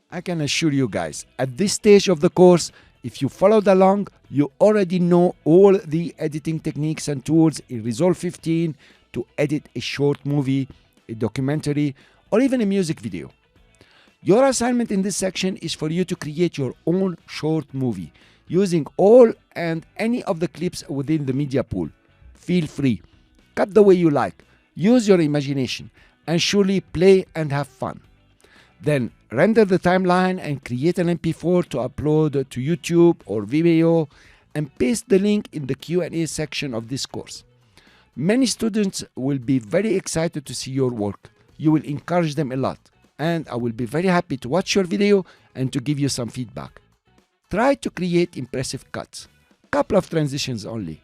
I can assure you guys, at this stage of the course, if you followed along, you already know all the editing techniques and tools in Resolve 15 to edit a short movie, a documentary, or even a music video. Your assignment in this section is for you to create your own short movie using all and any of the clips within the media pool. Feel free. Cut the way you like. Use your imagination and surely play and have fun. Then render the timeline and create an MP4 to upload to YouTube or Vimeo and paste the link in the Q&A section of this course. Many students will be very excited to see your work. You will encourage them a lot, and I will be very happy to watch your video and to give you some feedback. Try to create impressive cuts. Couple of transitions only.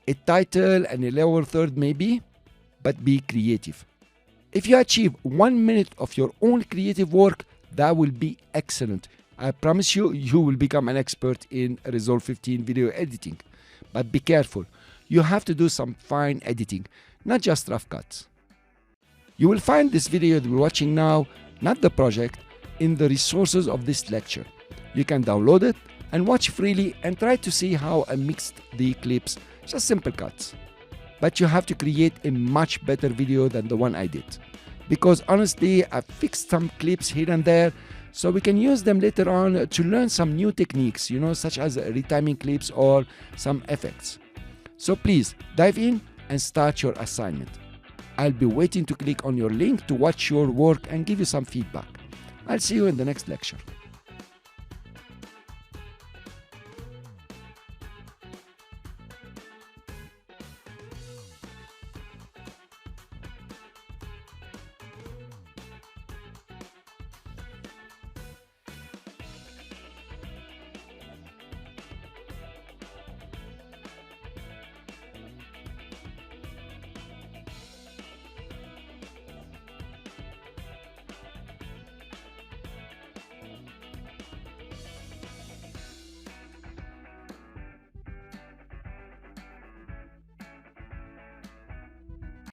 A title and a lower third maybe, but be creative. If you achieve 1 minute of your own creative work, that will be excellent. I promise you, you will become an expert in Resolve 15 video editing. But be careful. You have to do some fine editing, not just rough cuts. You will find this video that we're watching now, not the project, in the resources of this lecture. You can download it and watch freely and try to see how I mixed the clips, just simple cuts. But you have to create a much better video than the one I did. Because honestly, I fixed some clips here and there, so we can use them later on to learn some new techniques, such as retiming clips or some effects. So please, dive in and start your assignment. I'll be waiting to click on your link to watch your work and give you some feedback. I'll see you in the next lecture.